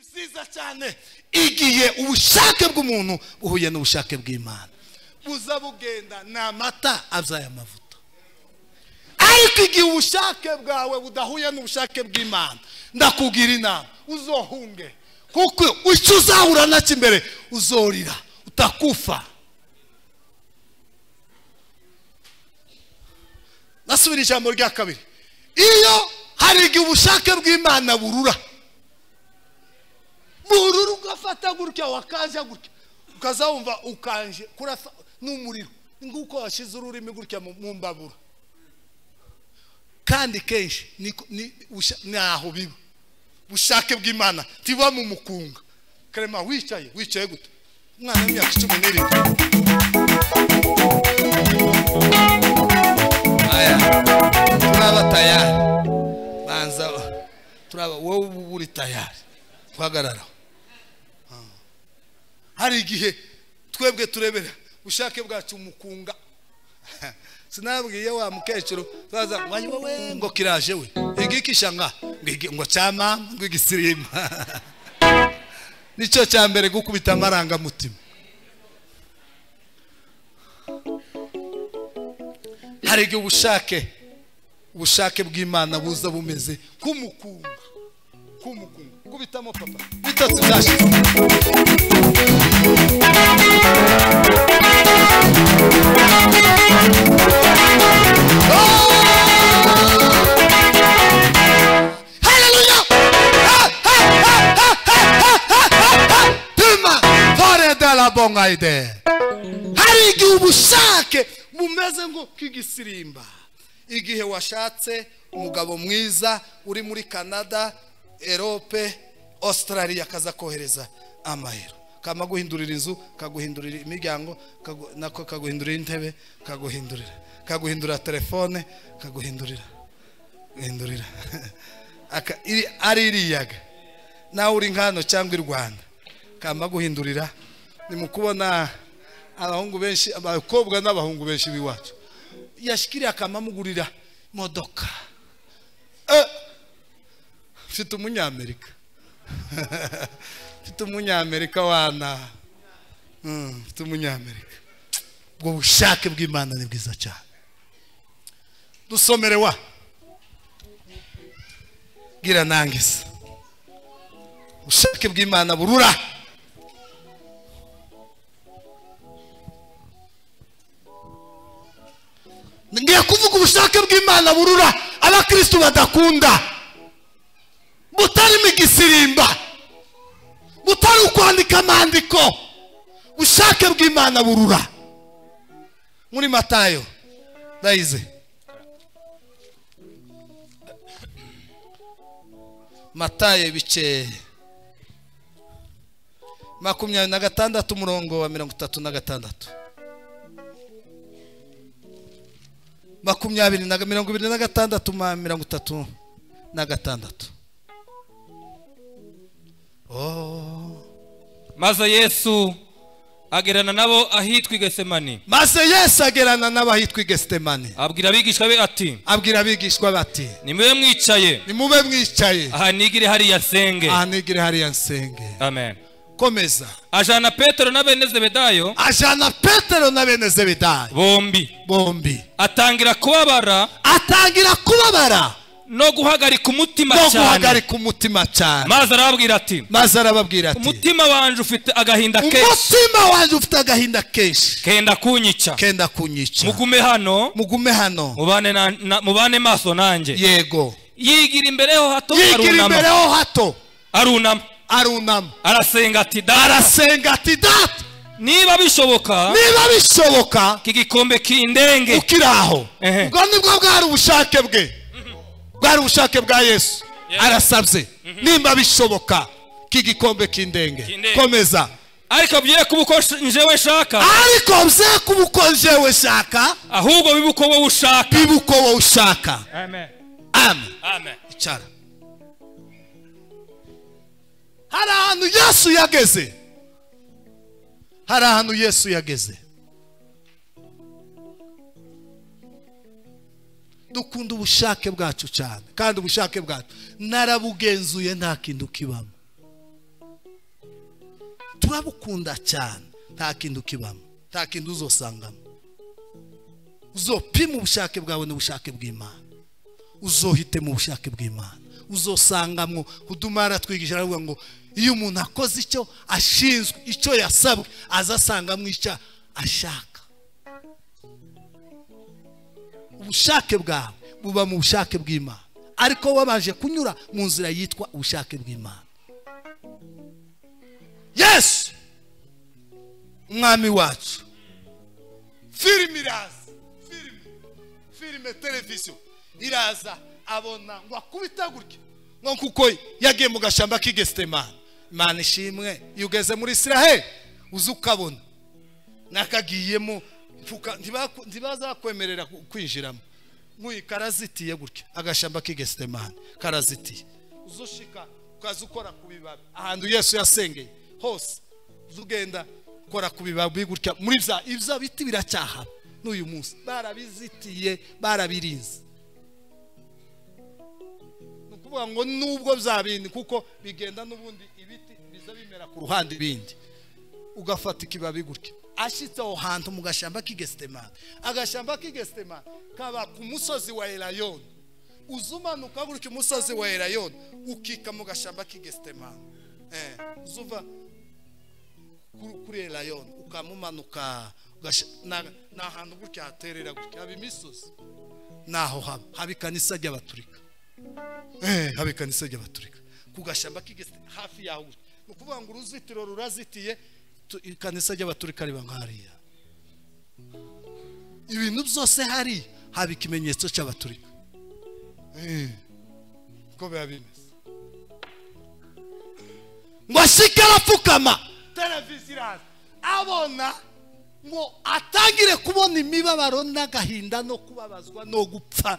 byiza cyane igihe ubushake bw'umuntu buhuye n'ubushake bw'Imana buza bugenda n'amata abyaye amavuta. Ariko igihe ubushake bwawe budahuye n'ubushake bw'Imana ndakubwira inama uzohunge, kuko icyo uzahura nacyo imbere uzorira utakufa. Nasubira ijambo rya kabiri, iyo hari igihe ubushake bw'Imana burura ugafata gutya wakaja gutya ukazawumva ukanje kurasa n'umuriro nguko washize ururimi gutya mu mbabura, kandi kenshi ni aho biba bushake bw'Imana tiba mu mukunga. Karema wicaye gute umwana w'imyaka 17 aya turaba tayari banza turaba wowe buri tayari kwagarara. Hari igihe twebwe turebera bushake bwacu mukunga. Sinabwiye wa mukecuru baza wowe ngo kiraje we igikishanga ngo cyama ngo igisirima nico cyambere gukubita amaranga mutima. Hari igihe ubushake bw'Imana buza bumeze kumukunga kubitamo papa bitatu byashi. Hallelujah! Tuma fare dalla bongaide. Hari igihe ubushake bumeze ngo kigisirimba. Igihe washatse umugabo mwiza uri muri Canada, Europe, Australia kaza kohereza amahero, kama guhindurira inzu, kaguhindurira imiryango, nako kaguhindurira intebe, kaguhindurira telefone, kaguhindurira ari iriyaga nawe uri nkano cyangwa i Rwanda, kama guhindurira. Ni mukubona abahungu benshi, abakobwa n'abahungu benshi biwacu yashikiriye akamamugurira modoka. Mfite umunyamerika mfite umunyamerika wana mfite umunyamerika. Ubwo bushake bw'Imana ni bwiza cyane. Dusomere wa gira nangisa ubushake bw'Imana burura. Ngiye kuvuga ubushake bw'Imana burura abakristo badakunda, butari migisirimba, butari ukwandika amandiko. Ubushake bw'Imana burura muri Matayo daize Matayo ibice 26 umurongo wa 36 26 Maze Yesu agerana nabo ahitwa Getsemani. Abwira abigishwa be ati nimube mwicaye aha nigire hariya nsenge. Amen. Komeza. Ajana Petero na bene Zebedayo bombi atangira kubabara no guhagarika umutima cyane. Maze arababwira ati umutima wanje ufite agahinda kenshi kenda kunyica. Mugume hano mubane maso nanjye. Yego. Yigira imbere ho hato arunama arasenga ati data niba bishoboka kigikombe kindenge. Ukiraho ubwo nibwo bwari ubushake bwe, bwari ubushake bwa Yesu. Arasabye nimba bishoboka kigikombe kindenge. Komeza. Ariko bye kubuko njewe shaka ahubwo bibuko wowe ushaka. Amen. Icara. Hari ahantu Yesu yageze. Dukunda ubushake bwacu cyane, kandi ubushake bwacu narabugenzuye nta kintu kibamo. urabukunda cyane nta kintu kibamo nta kintu uzosangamo uzopima ubushake bwawe n'ubushake bw'Imana uzohite mu bushake bw'Imana uzosangamo kudumara twigisha aravuga ngo iyo umuntu akoze icyo ashinzwe icyo yasabwe azasangamo icyo ashaka ubushake bwawe buba mu bushake bw'Imana ariko wabaje kunyura mu nzira yitwa ubushake bw'Imana Yesu umwami wacu filime iraza filime televiziyo iraza abona ngo akubita gutya ngo kuko yagiye mu gashamba k'Igetsemane Imana ishimwe iyo ugeze muri Israel uzukabona nakagiyemo ntibazakwemerera kwinjiramo nk'uyu karazitiye gutya agashamba k'Igetsemane karazitiye uzoshika ukaza ukora ku bibabi ahantu Yesu yasengeye hose uzugenda ukora ku bibabi gutya muri ibyo biti biracyahaba n'uyu munsi barabizitiye barabirinze nukuvuga ngo nubwo byabindi kuko bigenda n'ubundi ibiti biza bimera ku ruhande ibindi ugafata ikibabi gutya ashitse aho hantu mu gashamba k'Igetsemane agashamba k'Igetsemane kaba ku musozi wa Elayono uzumanuka gutya umusozi wa Elayono ukika mu gashamba k'Igetsemane uzuva kuri Elayono ukamumanuka na hantu gutya haterera gutya abimisozi naho haba ikanisa ry'abaturika haba ikanisa ry'abaturika ku gashamba k'Igetsemane hafi yaho nukuvuga ngo uruzitiro rurazitiye ikanisa ry'abaturika riba nkariya ibintu byose hari haba ikimenyetso cy'abaturika ko biba bimeze ngo ashike arapfukama televiziyo iraza abona ngo atangire kubona imibabaro n'agahinda no kubabazwa no gupfa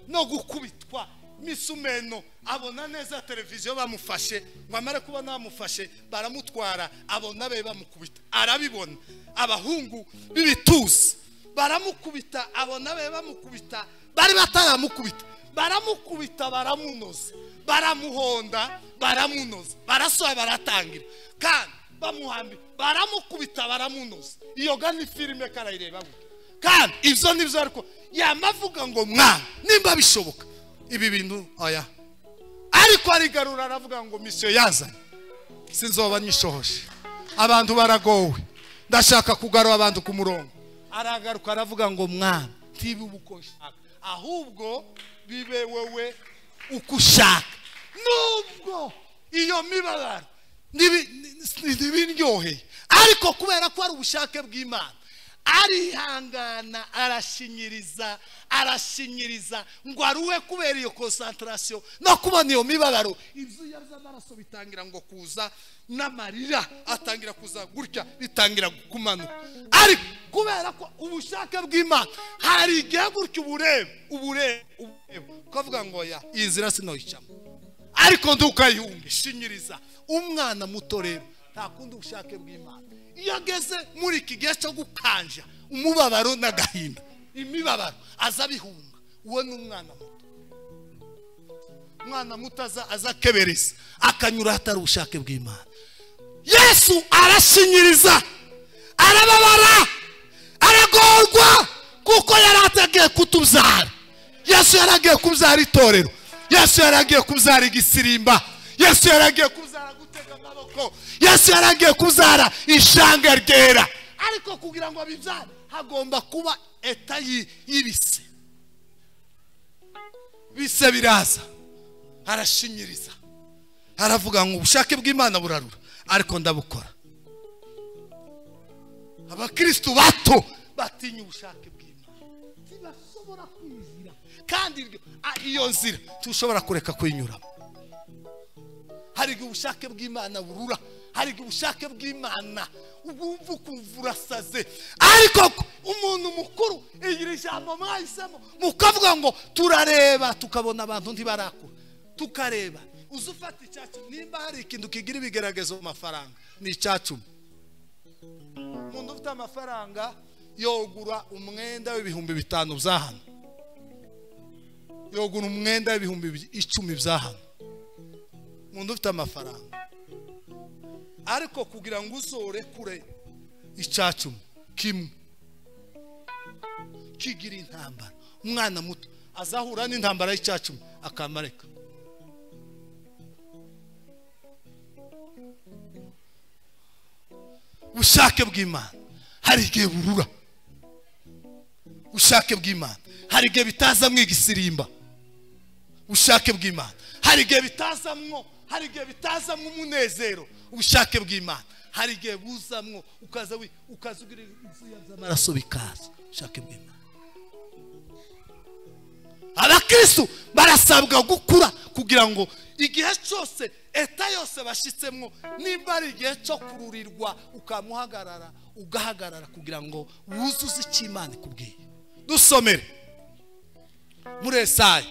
no gukubitwa misumeno abona neza televiziyo bamufashe ngo amare kuba namufashe baramutwara abona be bamukubita arabibona abahungu b'ibitusi baramukubita abona be bamukubita bari bataramukubita baramukubita baramunoza baramuhonda baramunoza barasoha baratangira kandi bamuhambi baramukubita baramunoza iyo gani filime karayireba kandi ivyo nivyo ariko yamavuga ngo mwana nimba bishoboka ibi bintu oya ariko arigarura aravuga ngo mission yazanye sinzoba nyishohoje abantu baragowe ndashaka kugarura abantu ku murongo aragaruka aravuga ngo mwana tibi ubukoshaka ahubwo bibe wewe ukushaka nubwo iyo mibabaro ntibindyoheye ariko kubera ko ari ubushake bw'Imana arihangana arashinyiriza ngo aruwe kubera iyo concentration no kubona iyo mibabaro ibyuya by'amaraso bitangira ngo kuza n'amarira atangira kuza gutya bitangira kumanuka ariko kubera ko ubushake bw'Imana hari igihe gutya uburebe ukavuga ngo ya iyi nzira sinoyicamo ariko ndukayunge shinyiriza umwana muto rero ntakundi ubushake bw'Imana iyo ageze muri iki gihe cyo gukanja umubabaro n'agahinda imibabaro azabihunga uwo n'umwana muto umwana muto azakebereza akanyura hatari ubushake bw'Imana Yesu arashinyiriza arababara aragorwa kuko yarategeye kutubyara Yesu yaragiye kubyara itorero Yesu yaragiye kubyara igisirimba Yesu yaragiye kubyara gutega amaboko Yesu yaragiye kubyara ishanga ryera ariko kugira ngo abibyare hagomba kuba eta y'ibise bise biraza arashinyiriza aravuga ngo ubushake bw'Imana burarura ariko ndabukora abakristo bato batinya ubushake bw'Imana ntibashobora kwizira kandi iyo nzira tushobora kureka kuyinyuramo hari ubushake bw'Imana burura hari ubushake bw'Imana ubumva ukumvura saze ariko umuntu mukuru igira ijambo mwahisemo mukavuga ngo turareba tukabona abantu ntibarakura tukareba uzufata icyacu nimba hari ikintu kigira ibigeragezo mu mafaranga ni icyacu umuntu ufite amafaranga yogura umwenda w'ibihumbi 5 byahano yogura umwenda w'ibihumbi 10 byahano umuntu ufite amafaranga ariko kugira ngo uzore kure icacumi kimwe kigira intambara umwana muto azahura n'intambara y'icacumi akamareka ubushake bw'Imana hari igihe burura ubushake bw'Imana hari igihe bitazamwe igisirimba ubushake bw'Imana hari igihe bitazamwo umunezero ubushake bw'Imana hari igihe buzamwo ukazugira inzuya z'amaraso bikaza ubushake bw'Imana abakristo barasabwa gukura kugira ngo igihe cyose eta yose bashitsemo nimba ari igihe cyo kururirwa ukamuhagarara ugahagarara kugira ngo wuzuze icyo Imana ikubwiye dusomere muri Yesaya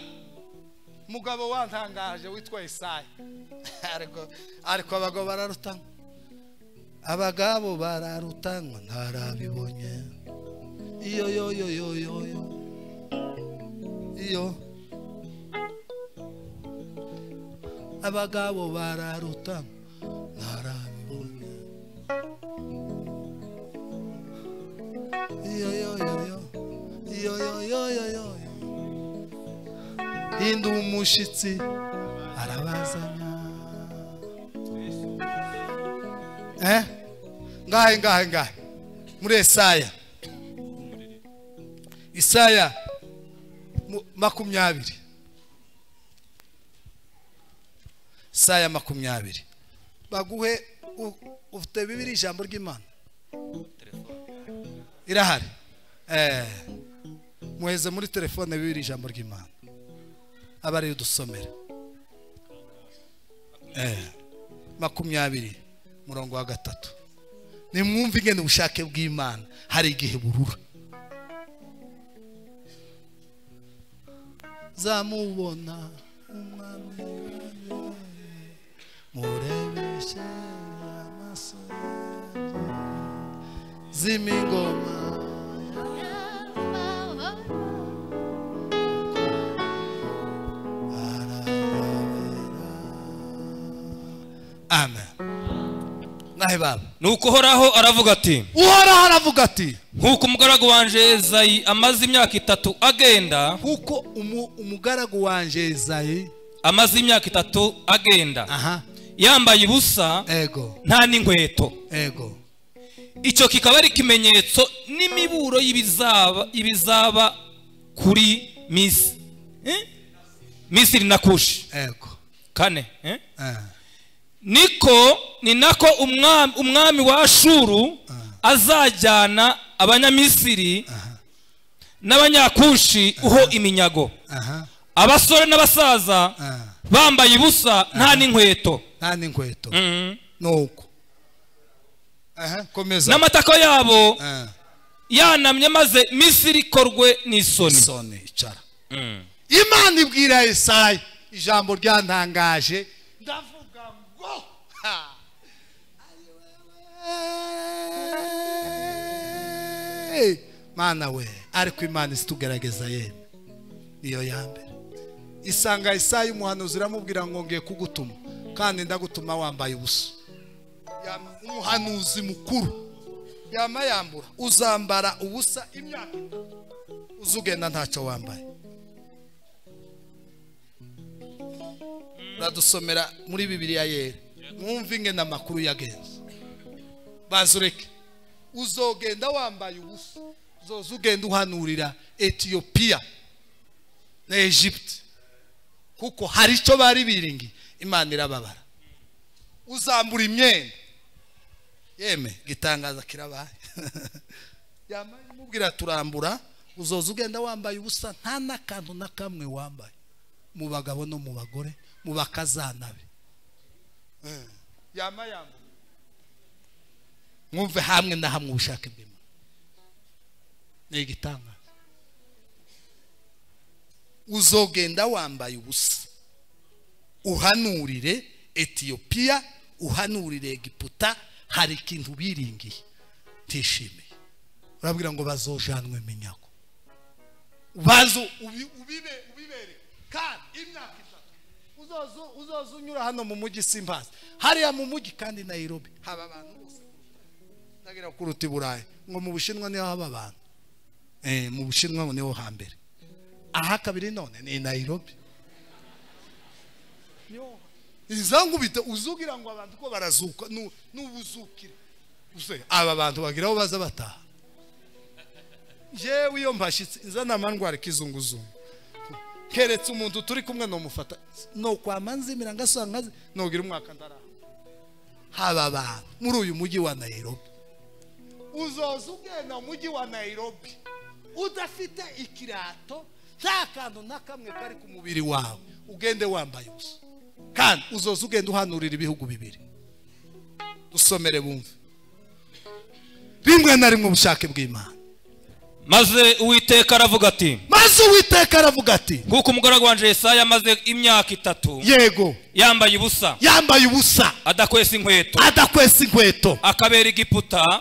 mugabo wantangaje witwa Yesaya ariko abagabo bararutanywa ntarabibonye iyo abagabo bararutanywa ntarabibonye iyo hinda umushitsi arabazanya ngahe muri Yesaya 20 Yesaya 20 baguhe ufite bibiri ijambo ry'Imana irahari muheze muri telefone bibiri ijambo ry'Imana abari udusomera 20 murongo wa 3 nimwumve ingene ubushake bw'Imana hari igihe burura zamubona umwami murebeshe amaso zimingoma amen nahe baba nuko Uhoraho aravuga ati nkuko umugaragu wanje Yesayi amaze imyaka 3 agenda nkuko umugaragu wanje Yesayi amaze imyaka 3 agenda yambaye ubusa nta n'inkweto icyo kikaba ari kimenyetso n'imiburo y'ibizaba kuri Misiri na Kushi kane ni nako umwami wa Ashuru azajyana abanyamisiri n'abanyakushi uho iminyago abasore n'abasaza bambaye ubusa nta n'inkweto nuko komeza n'amatako yabo yanamye maze Misiri korwe n'isoni icara Imana ibwira Yesaya ijambo ryantangaje ndavuga ngo Mana we ariko Imana isitugerageza yeme niyo yambere isanga Yesaya umuhanuzi iramubwira ngo ngiye kugutuma kandi ndagutuma wambaye ubusa umuhanuzi mukuru yambura uzambara ubusa imyaka uzugenda ntacyo wambaye radusomera muri Bibiliya yera mwumve ingene amakuru yagenze bazureke uzogenda wambaye ubusa uzogenda uhanurira Ethiopia na Egypt kuko hari icyo bari biringi Imana irababara uzambura imyenda yeme gitangaza kirabaye yamaye mubwira turambura uzoza ugenda wambaye ubusa nta nakantu na kamwe wambaye mu bagabo no mu bagore mu bakazana be yamaya mwumve hamwe na hamwe ubushake bw'Imana ni gitangaza uzogenda wambaye ubusa uhanurire Ethiopia uhanurire Egiputa hari ikintu biringiye tishimiye urabwira ngo bazojanwe minyago bazo ubibere kandi imyaka 3 uzoza unyura hano mu mujyi simbazi hariya mu mujyi kandi Nairobi haba abantu bose ndagira kuruta Burayi ngo mu Bushinwa niho haba abantu mu Bushinwa niho hambere aha kabiri none ni Nairobi izangu bita uzugira ngo abantu ko barazuka n'ubuzukire aba bantu bagira aho baza bataha jewe iyo mbashitse nzana amandwara kizunguzungu keretse umuntu turi kumwe no mufata no kwamanzimira ngasanga nogira umwaka ndara haba abantu muri uyu mujyi wa Nairobi uzoza ugenda mu mujyi wa Nairobi udafite ikirato nta kantu nakamwe kari ku mubiri wawe ugende wambaye ubusa kandi uzoza ugenda uhanurira ibihugu bibiri dusomere bumve rimwe na rimwe ubushake bw'Imana maze Uwiteka aravuga ati kuko umugaragu wanje Yesaya amaze imyaka 3 yego yambaye ubusa adakwesa inkweto akabera Egiputa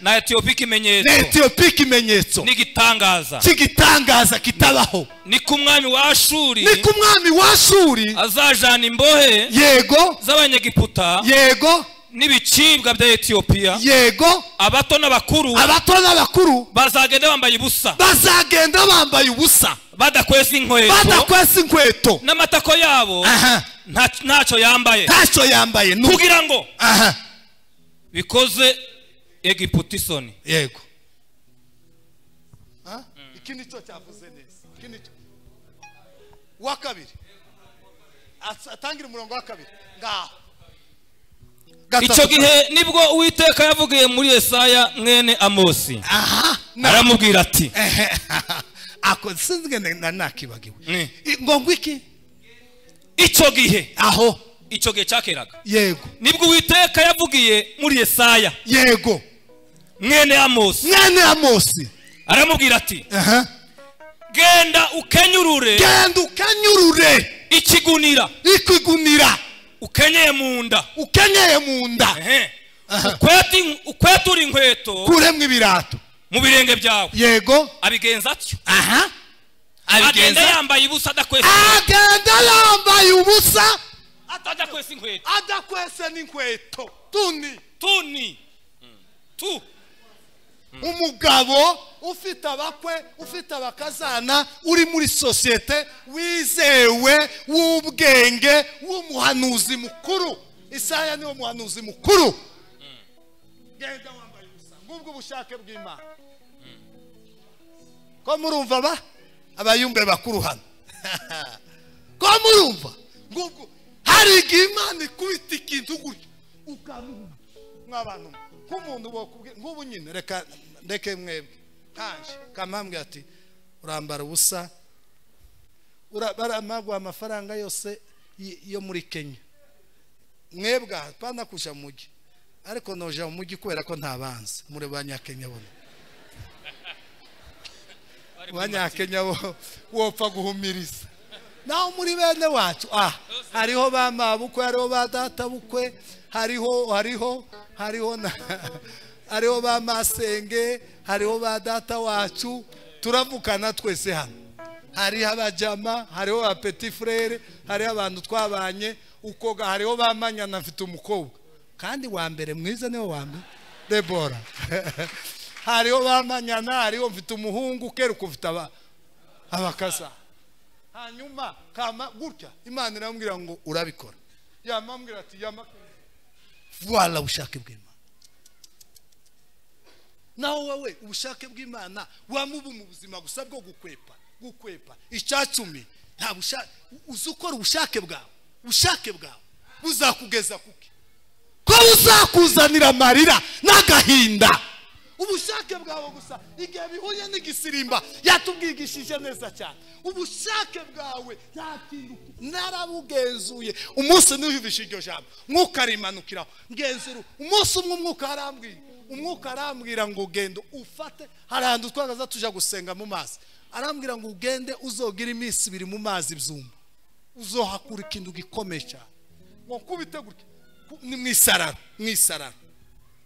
na Etiyopiya ikimenyetso n'igitangaza kitabaho ni ku mwami wa Ashuri azajana imbohe yego z'abanyegiputa yego n'ibicibwa bya Etiyopiya yego abato n'abakuru bazagenda bambaye ubusa badakwesa inkweto n'amatako yabo ntacyo yambaye kugira ngo bikoze Egiputa isoni yego iki nicyo cyavuze neza iki nicyo wa kabiri atangira umurongo wa kabiri ngaho icyo gihe nibwo Uwiteka yavugiye muri Yesaya mwene Amosi aramubwira ati ako sinzwe nakibagiwe ngo iki icyo gihe aho icyo gihe cyakeraga yego nibwo Uwiteka yavugiye muri Yesaya yego mwene Amosi aramubwira ati genda ukenyurure ikigunira ukenyeye mu nda ukwetura inkweto kuremwa ibirato mu birenge byawe yego abigenza atyo agenda yambaye ubusa adakwese n'inkweto tuni umugabo ufite abakwe ufite abakazana uri muri societe wizewe w'ubwenge w'umuhanuzi mukuru Isaya niwo muhanuzi mukuru genda wambaye ubusa ngubwo ubushake bw'Imana ko murumva abayumbe bakuru hano ko murumva ngubwo hari Imana ikubita ikintu gutyo ukamuha nk'abantu nk'umuntu bokubwe nk'ubu nyine reke mwebwe kanje kamambwe ati urambara ubusa baramagwa amafaranga yose yo muri Kenya mwebwe pana kusha mugi ariko noja umugi kubera ko ntabanze muri banyakenya bona banyakenya wopfa guhumiriza naho muri bene wacu hariho bamabukwe hariho badata bukwe hariho bamasenge hariho badata wacu turavukana twese hano hariho abajama hariho ba petit frere hariho abantu twabanye ukoga hariho bamanyana mfite umukobwa kandi wa mbere mwiza niwe wa mbere Debora hariho bamanyana hariho mfite umuhungu keruko mfite abakaza hanyuma kama gutya Imana iramubwira ngo urabikora yamambwira ati voilà ubushake bw'Imana naho wowe ubushake bw'Imana wamubu mu buzima gusa bwo gukwepa icyacumi nta bushake uzukora ubushake bwawe buzakugeza kuki ko buzakuzanira amarira n'agahinda ubushake bwawe gusa igihe bihuye n'igisirimba yatubwigishije neza cyane ubushake bwawe nta kintu narabugenzuye umunsi nuyubisha iryo jambo mwuka arimanukiraho ngenzuru umunsi umwe umwuka arambwira ngo ugende ufate harandi twagaza tuja gusenga mu mazi arambwira ngo ugende uzogira iminsi 2 mu mazi byumba uzohakura ikintu gikomeye cyane ngo kubite gutya ni mwisararo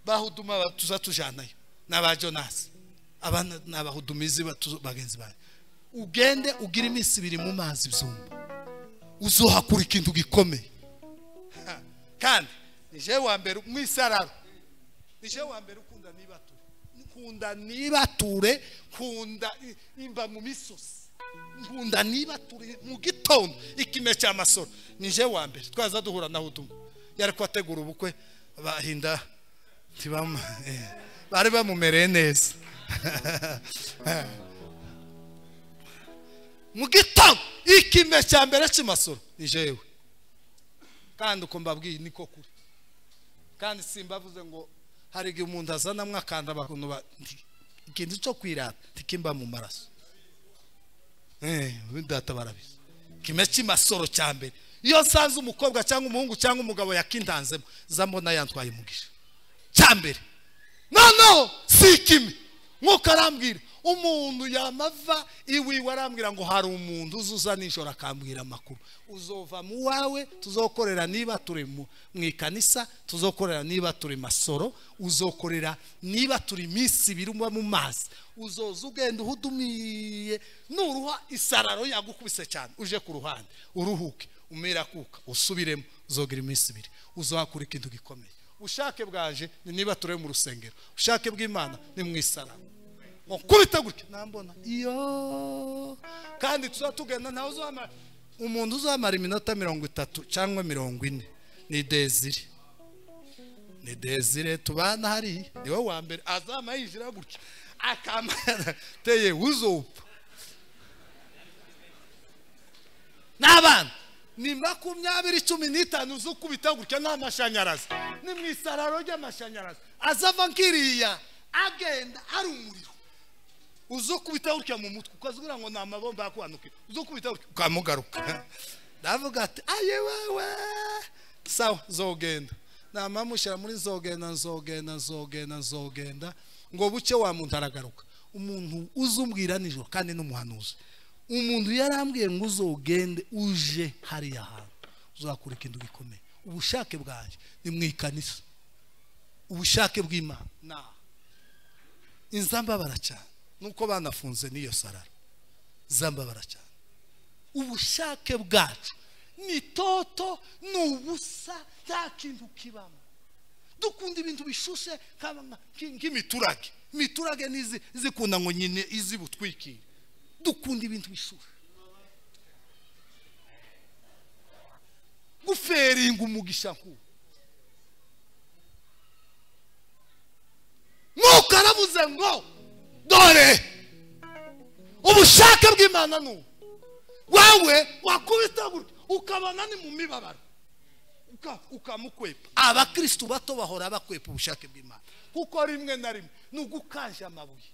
bahuduma tuzatujanayo n'aba Jonas abana n'abahudumizi bagenzi bawe ugende ugira iminsi 2 mu mazi byumba uzohakura ikintu gikomeye. Kandi nije wa mbere mwisararo, nije wa mbere ukunda nibature, kunda imba mu misozi, nkunda nibature mu gitondo ikime cy'amasoro. Nije wa mbere twaza duhura na Hudumu yari kwategura ubukwe bahinda tibama bari bamumereye neza. Mu gitondo ikime cya mbere cy'amasoro nijewe. Kandi uko mbabwiye niko kuri. Kandi simbavuze ngo hari igihe umuntu azana mwakanda bakuntu ikintu cyo kwirata tikimba mu maraso. Bindata barabizi. Kime cy'amasoro cya mbere. Iyo sanze umukobwa cyangwa umuhungu cyangwa umugabo yakintanzemo zambona yantwaye umugisha. Cya mbere. No sikime. Nkuko arambwira umuntu yamava iwi warambwira ngo hari umuntu uzuza nijoro akambwira amakuru. Uzova mu wawe tuzokorera niba turi mu ikanisa, tuzokorera niba turi masoro, uzokorera niba turi minsi birumwa mu mazi. Uzoza ugenda uhudumiye nuruha isararo yagukubise cyane uje ku ruhande uruhuke umera kuka usubiremo uzogira iminsi ibiri uzohakura ikintu gikomeye. Ushake bwaje ni niba turi mu rusengero, ushake bw'Imana ni mu isararo. Kubita gutya nambona iyo kandi tuzatugenda ntawe uzamara umuntu uzamara iminota 30 cyangwa 40 ni Desire tubana hari niwe wa mbere azama yijira gutya akamara teye uzopfa n'abana ni 20-15 uzukubita gutya n'amashanyarazi ni mu isararo ry'amashanyarazi azava nkiriya agenda ari umuriro uzokubita gutya mu mutwe ukazubira ngo na mabomba yakwanukira uzokubita ukamugaruka. Ndavuga ati aye wewe sawa zogenda namamushira muri zogenda ngo buce wa muntu aragaruka. Umuntu uzumbwira nijoro kandi n'umuhanuzi umuntu yarambwiye ngo uzogende uje hari ahantu uzakura ikintu gikomeye. Ubushake bwaje ni mu ikanisa, ubushake bw'Imana na inzamba baracana nuko banafunze niyo sararo zamba baracana. Ubushake bwacu ni toto nubusa nta kintu kibamo. Dukunda ibintu bishushe nk'imiturage nizi zikunda ngo nyine izi butwikire. Dukunda ibintu bishushe guferinga umugisha nku mukarabuze ngo dore ubushake bw'Imana nu wawe wakubita gutya ukabana ni mu mibabaro ukamukwepa. Abakristo bato bahora bakwepa ubushake bw'Imana kuko rimwe na rimwe nugukanje amabuye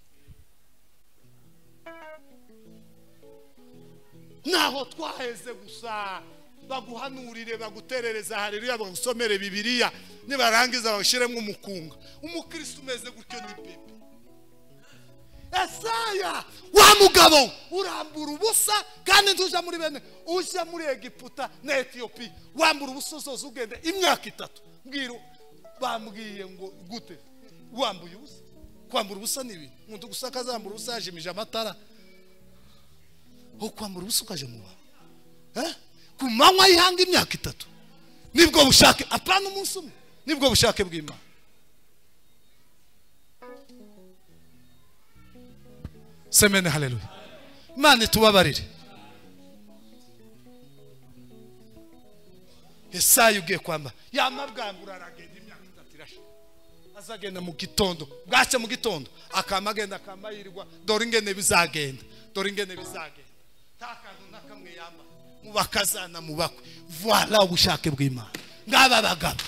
naho twaheze gusa baguhanurire baguterereza haleluya bagusomere Bibiliya nibarangiza bashiremo umukunga. Umukristo umeze gutyo ni bebe Esaya wa mugabo urambura ubusa kandi ntuja muri bene uja muri Egiputa na Ethiopia wambura ubusozo ugende imyaka 3 mbwiro bambwiye ngo gute wambuye ubusa. Kwambura ubusa nibi umuntu gusaka zambura ubusa yajimije amatara kwambura ubusa ukaje muba kumanywa yihanga imyaka 3 nibwo bushake apana umunsi umwe nibwo bushake bw'Imana. Semene haleluya. Imana tubabarire. Esaya ugiye kwamba yamabwambura aragenda imyaka 3 irashe azagenda mu gitondo bwace mu gitondo akamagenda akamayirwa dore ingene bizagenda takantu nakamwe yamba mubakazana mubakwe voilà ubushake bw'Imana. Ngaba bagabo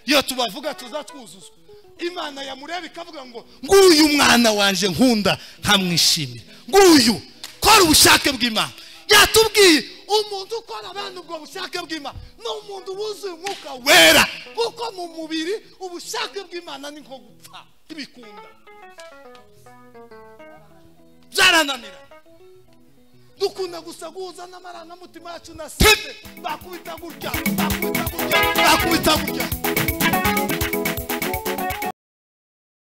iyo tubavuga tuzatwuzuzwa Imana yamureba ikavuga ngo nguyu mwana wanje nkunda nkamwishimira nguyu kora ubushake bw'Imana. Yatubwiye umuntu ukora abantu ubwo bushake bw'Imana n'umuntu wuzuye umwuka wera kuko mu mubiri ubushake bw'Imana ni nko gupfa ibikunda byarananira. Dukunda gusa guza n'amarangamutima yacu na site bakubita gutya